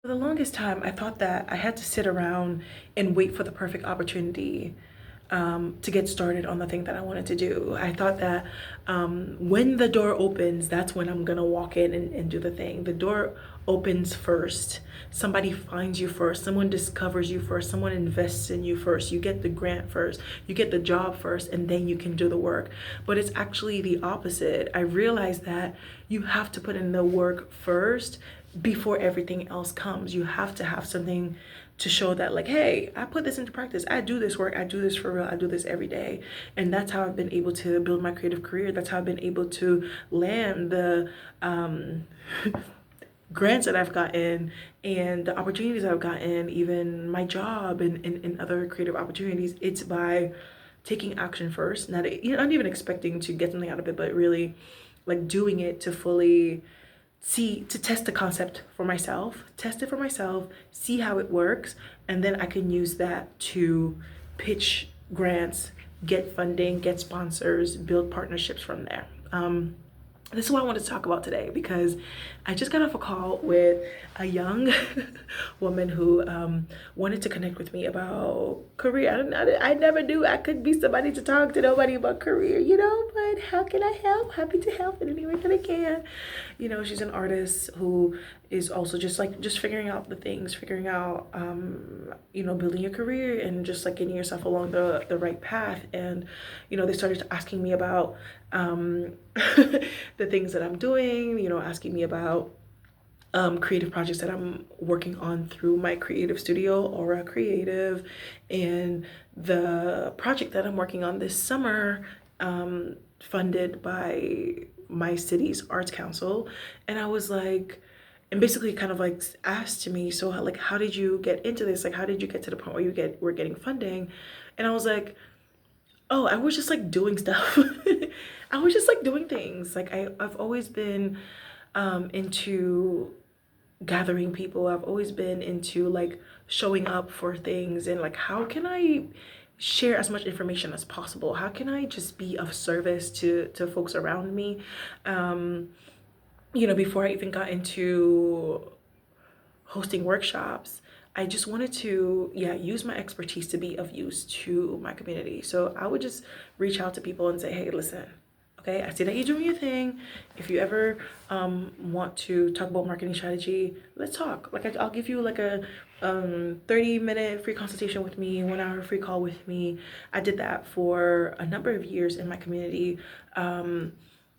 For the longest time, I thought that I had to sit around and wait for the perfect opportunity to get started on the thing that I wanted to do. I thought that when the door opens, that's when I'm gonna walk in and do the thing. The door opens first. Somebody finds you first. Someone discovers you first. Someone invests in you first. You get the grant first. You get the job first, and then you can do the work. But it's actually the opposite. I realized that you have to put in the work first before everything else comes. You have to have something to show that, like, hey, I put this into practice. I do this work. I do this for real. I do this every day. And that's how I've been able to build my creative career. That's how I've been able to land the grants that I've gotten and the opportunities I've gotten, even my job and other creative opportunities. It's by taking action first, not even expecting to get something out of it, but really like doing it to fully to test the concept for myself, test it for myself, see how it works, and then I can use that to pitch grants, get funding, get sponsors, build partnerships from there. This is what I wanted to talk about today because I just got off a call with a young woman who wanted to connect with me about career. I never knew I could be somebody to talk to nobody about career, but how can I help? Happy to help in any way that I can. She's an artist who is also just figuring out the things, figuring out, building a career and just like getting yourself along the right path. And, they started asking me about the things that I'm doing, asking me about creative projects that I'm working on through my creative studio, Aura Creative, and the project that I'm working on this summer, funded by my city's arts council. And I was like, and basically kind of like asked to me, so like, how did you get into this? Like, how did you get to the point where we're getting funding? And I was like, oh, I was just like doing stuff. I was just like doing things. Like I've always been into gathering people. I've always been into like showing up for things and like how can I share as much information as possible? How can I just be of service to folks around me? Before I even got into hosting workshops, I just wanted to, yeah, use my expertise to be of use to my community. So I would just reach out to people and say, hey, listen, okay, I see that you're doing your thing. If you ever want to talk about marketing strategy, let's talk. Like I'll give you like a 30-minute free consultation with me, 1 hour free call with me. I did that for a number of years in my community,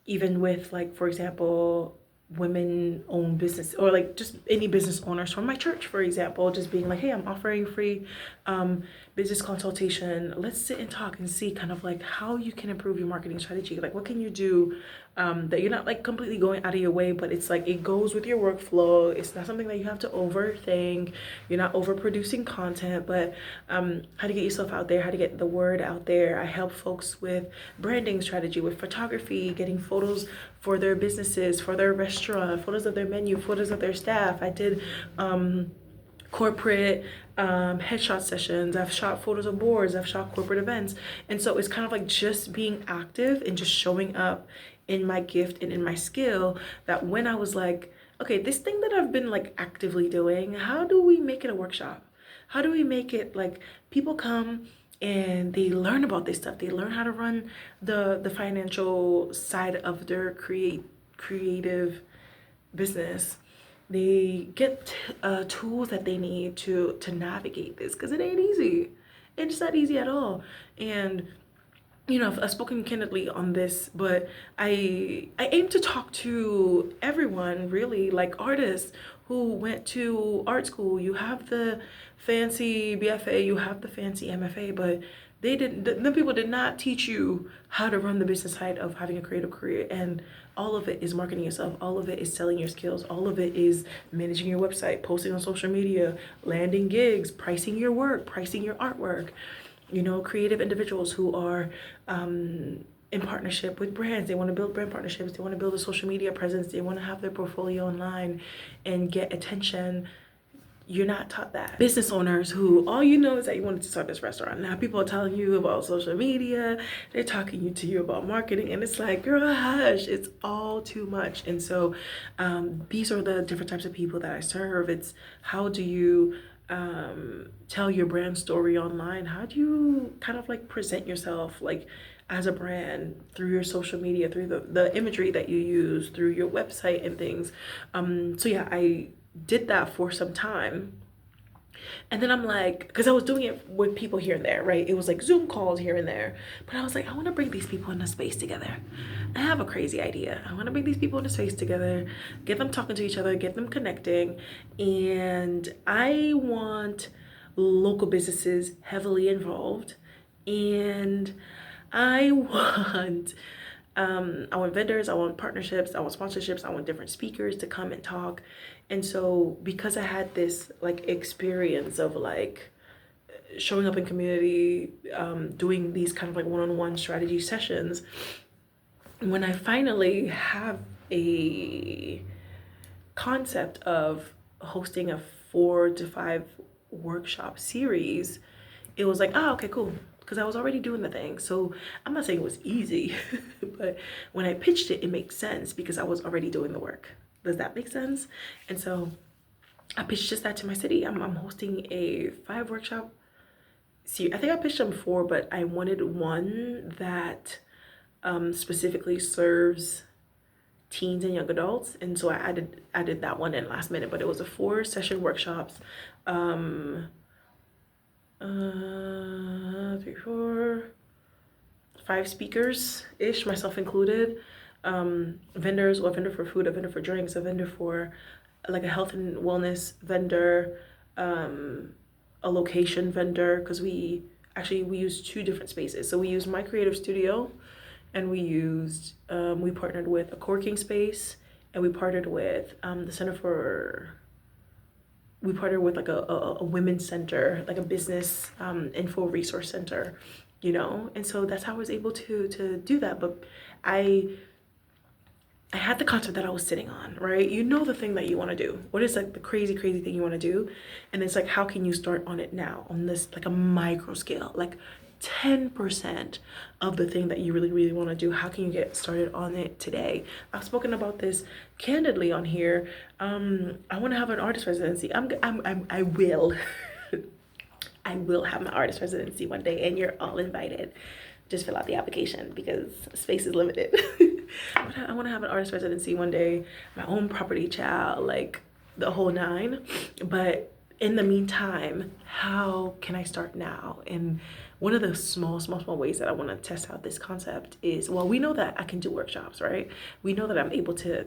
even with like, for example, women owned business or like just any business owners from my church, for example, just being like, hey, I'm offering free business consultation. Let's sit and talk and see kind of like how you can improve your marketing strategy. Like what can you do that you're not like completely going out of your way, but it's like it goes with your workflow. It's not something that you have to overthink. You're not overproducing content, but how to get yourself out there, how to get the word out there. I help folks with branding strategy, with photography, getting photos for their businesses, for their restaurant, photos of their menu, photos of their staff. I did corporate headshot sessions. I've shot photos of boards. I've shot corporate events. And so it's kind of like just being active and just showing up in my gift and in my skill, that when I was like, okay, this thing that I've been like actively doing, how do we make it a workshop? How do we make it like people come and they learn about this stuff. They learn how to run the financial side of their creative business. They get tools that they need to navigate this because it ain't easy. It's not easy at all. And I've spoken candidly on this, but I aim to talk to everyone really, like artists who went to art school. You have the fancy BFA, you have the fancy MFA, but the people did not teach you how to run the business side of having a creative career. And all of it is marketing yourself. All of it is selling your skills. All of it is managing your website, posting on social media, landing gigs, pricing your work, pricing your artwork. Creative individuals who are in partnership with brands. They want to build brand partnerships. They want to build a social media presence. They want to have their portfolio online and get attention. you're not taught that. Business owners who all you know is that you wanted to start this restaurant. Now people are telling you about social media, they're talking to you about marketing, and it's like, girl, hush, it's all too much. And so these are the different types of people that I serve. It's how do you tell your brand story online? How do you kind of like present yourself like as a brand through your social media, through the imagery that you use, through your website and things. So yeah, I did that for some time. And then I'm like, because I was doing it with people here and there, right? It was like Zoom calls here and there. But I was like, I want to bring these people in a space together. I have a crazy idea. I want to bring these people in a space together, get them talking to each other, get them connecting. And I want local businesses heavily involved. And I want I want vendors, I want partnerships, I want sponsorships, I want different speakers to come and talk. And so because I had this like experience of like showing up in community, doing these kind of like one-on-one strategy sessions, when I finally have a concept of hosting a 4 to 5 workshop series, it was like, oh, okay, cool. Because I was already doing the thing. So I'm not saying it was easy, but when I pitched it, it makes sense because I was already doing the work. Does that make sense? And so I pitched just that to my city. I'm hosting a 5 workshop series. I think I pitched them 4, but I wanted one that specifically serves teens and young adults. And so I added that one in last minute, but it was a 4 session workshops. 3, 4, 5 speakers ish, myself included. Vendors, a vendor for food, a vendor for drinks, a vendor for like a health and wellness vendor, a location vendor, because we used 2 different spaces. So we used my creative studio, and we partnered with a co-working space, and we partnered with we partnered with like a women's center, like a business info resource center, you know? And so that's how I was able to do that. But I had the concept that I was sitting on, right? You know the thing that you want to do. What is like the crazy thing you want to do? And it's like, how can you start on it now, on this like a micro scale, like 10% of the thing that you really want to do? How can you get started on it today? I've spoken about this candidly on here. I want to have an artist residency. I will I will have my artist residency one day, and you're all invited. Just fill out the application because space is limited. But I want to have an artist residency one day, my own property, child, like the whole 9. But in the meantime, how can I start now? And one of the small ways that I want to test out this concept is, well, we know that I can do workshops, right? We know that I'm able to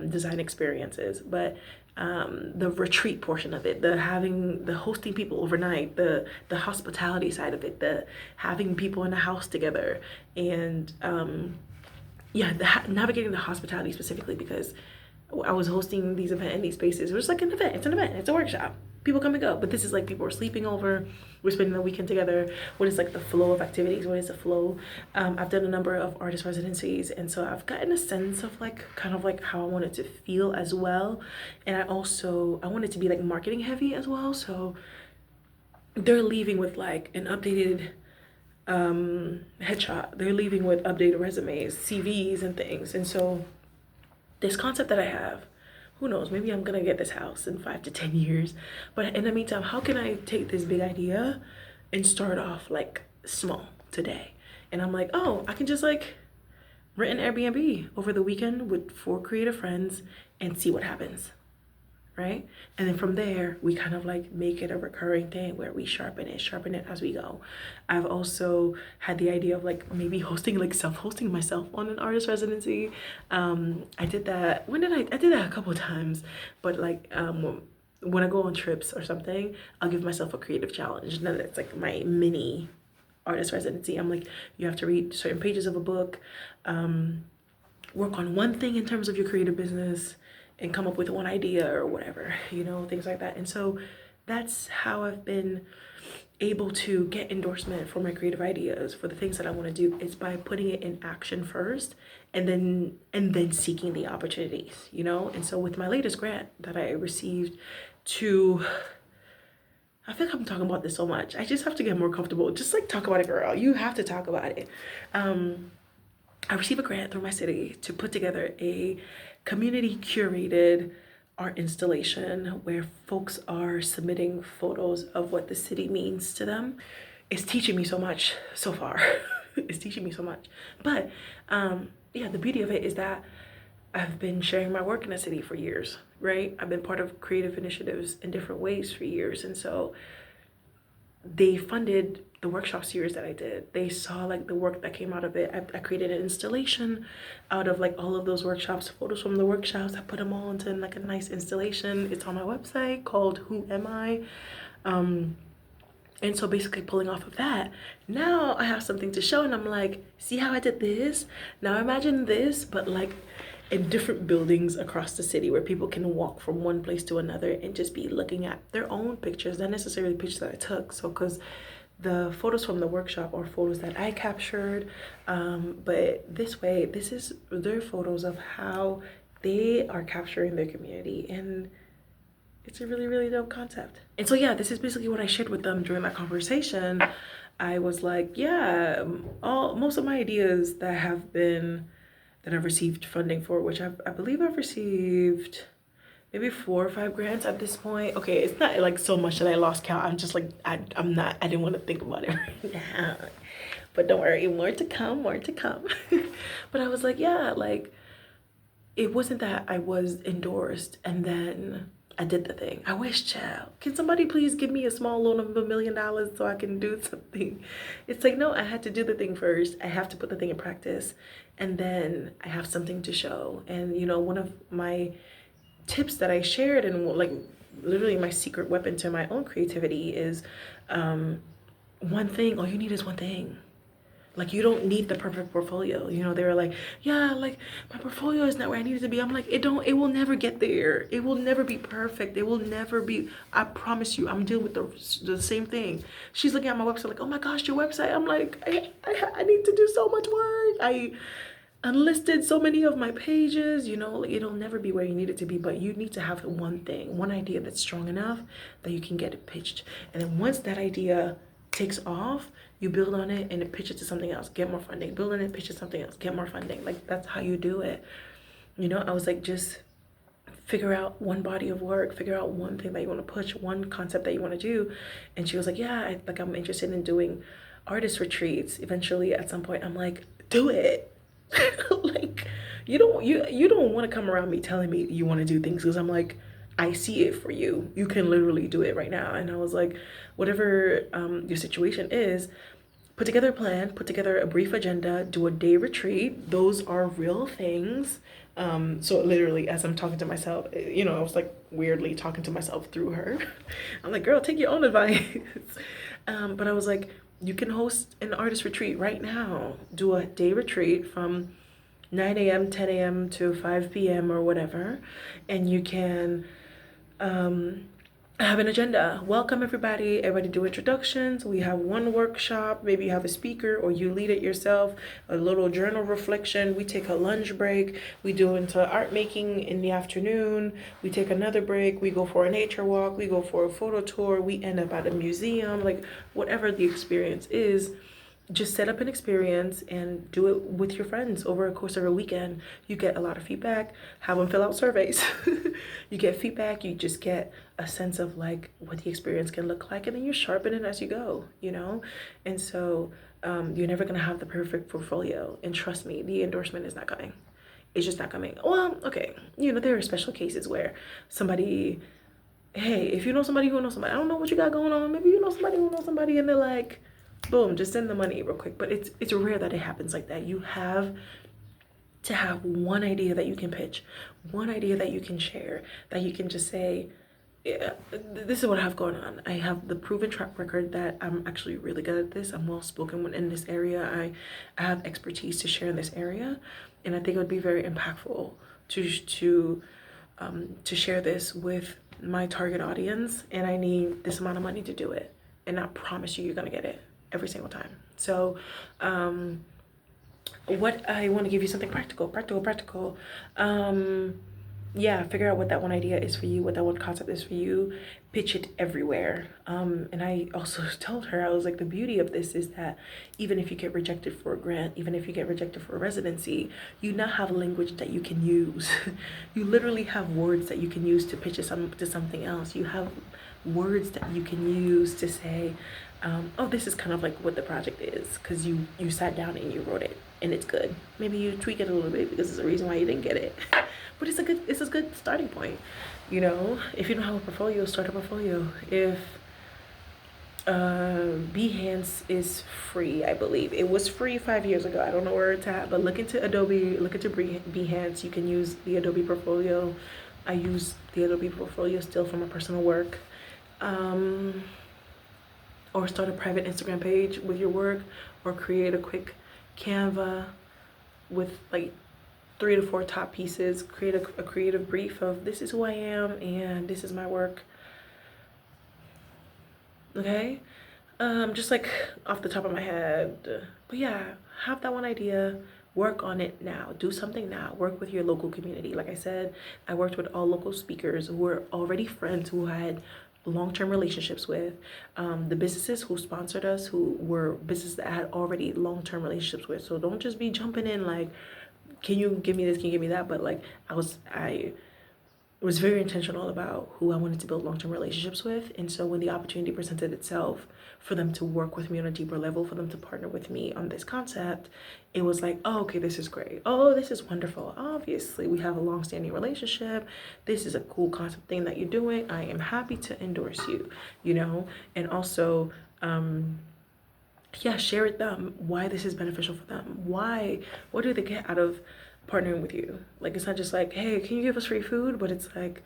design experiences, but the retreat portion of it, the hosting people overnight, the hospitality side of it, the having people in the house together, and navigating the hospitality specifically, because I was hosting these events in these spaces. It was like an event. It's an event. It's a workshop. People come and go. But this is like people are sleeping over. We're spending the weekend together. What is like the flow of activities? What is the flow? I've done a number of artist residencies. And so I've gotten a sense of like kind of like how I want it to feel as well. And I want it to be like marketing heavy as well. So they're leaving with like an updated headshot. They're leaving with updated resumes, CVs and things. And so this concept that I have, who knows, maybe I'm gonna get this house in 5 to 10 years. But in the meantime, how can I take this big idea and start off like small today? And I'm like, oh, I can just like rent an Airbnb over the weekend with 4 creative friends and see what happens, right? And then from there, we kind of like make it a recurring thing where we sharpen it as we go. I've also had the idea of like maybe self-hosting myself on an artist residency. I did that. I did that a couple of times, but like when I go on trips or something, I'll give myself a creative challenge. And then it's like my mini artist residency. I'm like, you have to read certain pages of a book, work on one thing in terms of your creative business, and come up with one idea or whatever, you know, things like that. And so that's how I've been able to get endorsement for my creative ideas, for the things that I want to do, is by putting it in action first and then seeking the opportunities, you know. And so with my latest grant that I received to, I feel like I'm talking about this so much. I just have to get more comfortable. Just like talk about it, girl. You have to talk about it. I received a grant through my city to put together a community curated art installation where folks are submitting photos of what the city means to them. It's teaching me so much so far. It's teaching me so much. But yeah, the beauty of it is that I've been sharing my work in the city for years, right? I've been part of creative initiatives in different ways for years. And so they funded the workshop series that I did. They saw like the work that came out of it. I created an installation out of like all of those workshops, photos from the workshops. I put them all into like a nice installation. It's on my website called Who Am I? And so basically pulling off of that, now I have something to show and I'm like, see how I did this? Now imagine this, but like in different buildings across the city where people can walk from one place to another and just be looking at their own pictures, not necessarily pictures that I took. So because the photos from the workshop are photos that I captured, but this way, this is their photos of how they are capturing their community, and it's a really, really dope concept. And so yeah, this is basically what I shared with them during that conversation. I was like, yeah, most of my ideas that I've received funding for, which I believe I've received maybe 4 or 5 grants at this point. Okay, it's not like so much that I lost count. I'm just like, I didn't want to think about it right now. But don't worry, more to come, more to come. But I was like, yeah, like it wasn't that I was endorsed and then I did the thing. I wish, child, can somebody please give me a small loan of $1 million so I can do something? It's like, no, I had to do the thing first. I have to put the thing in practice and then I have something to show. And you know, one of my tips that I shared and like literally my secret weapon to my own creativity is one thing. All you need is one thing. Like, you don't need the perfect portfolio. You know, they were like, yeah, like my portfolio is not where I need it to be. I'm like, it will never get there. It will never be perfect. It will never be, I promise you, I'm dealing with the same thing. She's looking at my website like, oh my gosh, your website. I'm like, I need to do so much work. I unlisted so many of my pages, you know, it'll never be where you need it to be, but you need to have one thing, one idea that's strong enough that you can get it pitched. And then once that idea takes off, you build on it and it pitches to something else, get more funding, build on it, pitch to something else, get more funding. Like, that's how you do it. You know, I was like, just figure out one body of work, figure out one thing that you want to push, one concept that you want to do. And she was like, yeah, I'm interested in doing artist retreats eventually at some point. I'm like, do it. Like, you don't want to come around me telling me you want to do things, because I'm like, I see it for you. You can literally do it right now. And I was like, whatever your situation is, put together a plan, put together a brief agenda, do a day retreat. Those are real things. So literally, as I'm talking to myself, you know, I was like weirdly talking to myself through her. I'm like, girl, take your own advice. But I was like, you can host an artist retreat right now. Do a day retreat from 9 a.m., 10 a.m. to 5 p.m. or whatever. And you can have an agenda. Welcome everybody. Everybody do introductions. We have one workshop. Maybe you have a speaker or you lead it yourself. A little journal reflection. We take a lunch break. We do into art making in the afternoon. We take another break. We go for a nature walk. We go for a photo tour. We end up at a museum. Like, whatever the experience is, just set up an experience and do it with your friends over a course of a weekend. You get a lot of feedback. Have them fill out surveys. You get feedback. You just get a sense of like what the experience can look like, and then you sharpen it as you go, you know? And so you're never gonna have the perfect portfolio. And trust me, the endorsement is not coming. It's just not coming. Well, okay, you know, there are special cases where somebody, hey, if you know somebody who knows somebody, I don't know what you got going on. Maybe you know somebody who knows somebody and they're like, boom, just send the money real quick. But it's rare that it happens like that. You have to have one idea that you can pitch, one idea that you can share, that you can just say, yeah, this is what I have going on. I have the proven track record that I'm actually really good at this. I'm well spoken in this area. I have expertise to share in this area, and I think it would be very impactful to share this with my target audience. And I need this amount of money to do it, and I promise you, you're gonna get it every single time. So what I want to give you something practical. yeah, figure out what that one idea is for you, what that one concept is for you, pitch it everywhere. And I also told her, I was like, the beauty of this is that even if you get rejected for a grant, even if you get rejected for a residency, you now have language that you can use. You literally have words that you can use to pitch it to something else. You have words that you can use to say, oh, this is kind of like what the project is, because you sat down and you wrote it and it's good. Maybe you tweak it a little bit because there's a reason why you didn't get it. But it's a good starting point. You know, if you don't have a portfolio, start a portfolio. If Behance is free, I believe it was free 5 years ago. I don't know where it's at, but look into Adobe, look into Behance. You can use the Adobe portfolio. I use the Adobe portfolio still for my personal work. Or start a private Instagram page with your work, or create a quick Canva with like 3 to 4 top pieces. Create a creative brief of this is who I am and this is my work. Okay, just like off the top of my head. But yeah, have that one idea, work on it now, do something now, work with your local community. Like I said, I worked with all local speakers who were already friends, who had long-term relationships with the businesses who sponsored us, who were businesses that I had already long-term relationships with. So don't just be jumping in like, can you give me this, can you give me that? But like I was very intentional about who I wanted to build long-term relationships with. And so when the opportunity presented itself for them to work with me on a deeper level, for them to partner with me on this concept, it was like, oh, okay, this is great. Oh, this is wonderful. Obviously, we have a long-standing relationship. This is a cool concept thing that you're doing. I am happy to endorse you, you know? And also, yeah, share with them why this is beneficial for them. What do they get out of partnering with you? Like, it's not just like, hey, can you give us free food? But it's like,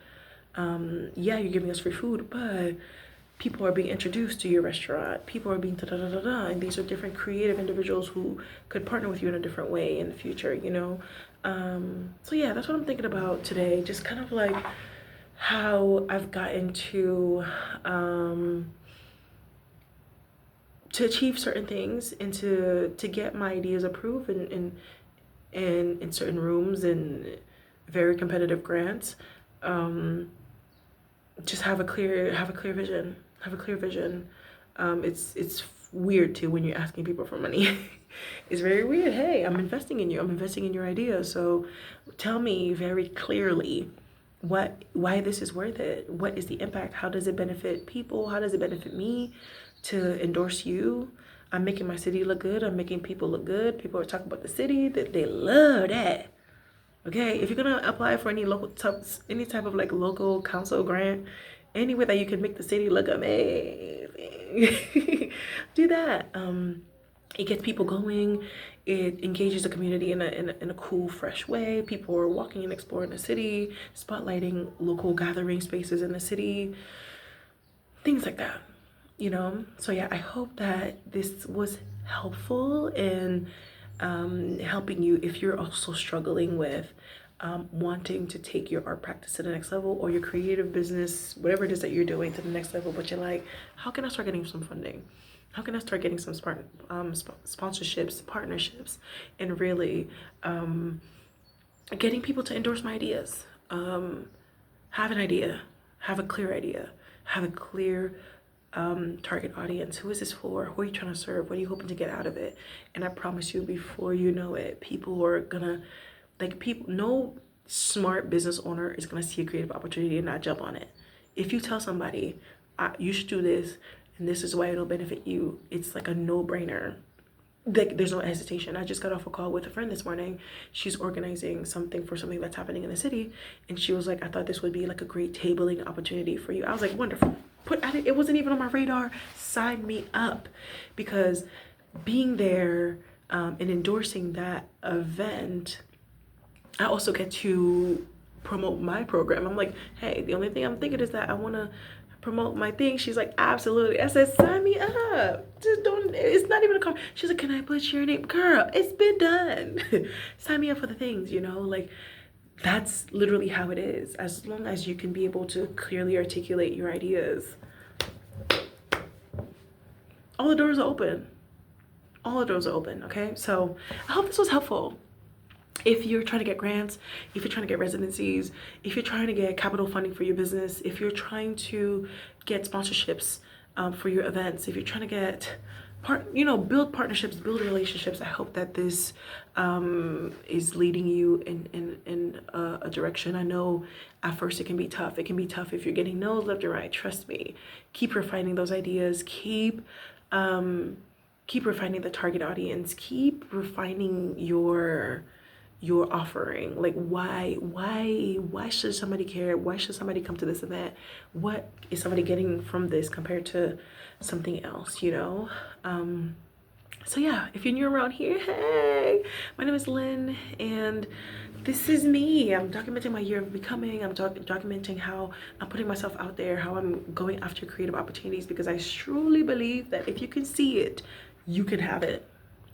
yeah, you're giving us free food, but people are being introduced to your restaurant. People are being da-da-da-da-da. And these are different creative individuals who could partner with you in a different way in the future, you know? So yeah, that's what I'm thinking about today. Just kind of like how I've gotten to achieve certain things and to get my ideas approved in certain rooms and very competitive grants. Just have a clear vision. Have a clear vision. It's weird too when you're asking people for money. It's very weird. Hey, I'm investing in you. I'm investing in your idea. So tell me very clearly why this is worth it. What is the impact? How does it benefit people? How does it benefit me to endorse you? I'm making my city look good. I'm making people look good. People are talking about the city. That they love that. Okay, if you're gonna apply for any type of like local council grant, anywhere that you can make the city look amazing, do that. It gets people going. It engages the community in a cool, fresh way. People are walking and exploring the city, spotlighting local gathering spaces in the city, things like that, you know? So yeah, I hope that this was helpful in helping you if you're also struggling with wanting to take your art practice to the next level, or your creative business, whatever it is that you're doing, to the next level. But you're like, how can I start getting some funding? How can I start getting some sponsorships, partnerships, and really getting people to endorse my ideas? Have an idea, have a clear idea, have a clear target audience. Who is this for? Who are you trying to serve? What are you hoping to get out of it? And I promise you, before you know it, people are gonna, like, no smart business owner is gonna see a creative opportunity and not jump on it. If you tell somebody, you should do this, and this is why it'll benefit you, it's like a no-brainer. Like, there's no hesitation. I just got off a call with a friend this morning. She's organizing something for something that's happening in the city, and she was like, I thought this would be like a great tabling opportunity for you. I was like, wonderful. It wasn't even on my radar. Sign me up. Because being there and endorsing that event, I also get to promote my program. I'm like, hey, the only thing I'm thinking is that I want to promote my thing. She's like, absolutely. I said, sign me up. Just don't, it's not even a call. She's like, can I put your name? Girl, it's been done. Sign me up for the things, you know, like, that's literally how it is. As long as you can be able to clearly articulate your ideas, all the doors are open. All the doors are open, okay? So I hope this was helpful. if you're trying to get grants, if you're trying to get residencies, if you're trying to get capital funding for your business, if you're trying to get sponsorships for your events, if you're trying to get build partnerships, build relationships, I hope that this is leading you in a direction. I know at first it can be tough. It can be tough if you're getting no's left or right. Trust me. Keep refining those ideas. Keep refining the target audience. Keep refining your offering. Like, why should somebody care? Why should somebody come to this event? What is somebody getting from this compared to something else, so yeah, if you're new around here, hey, my name is Lynn, and this is me. I'm documenting my year of becoming. I'm documenting how I'm putting myself out there, how I'm going after creative opportunities, because I truly believe that if you can see it, you can have it.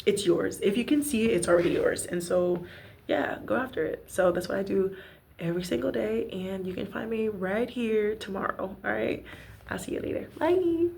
It's yours. If you can see it, it's already yours. And so yeah, go after it. So that's what I do every single day, and you can find me right here tomorrow. All right, I'll see you later. Bye.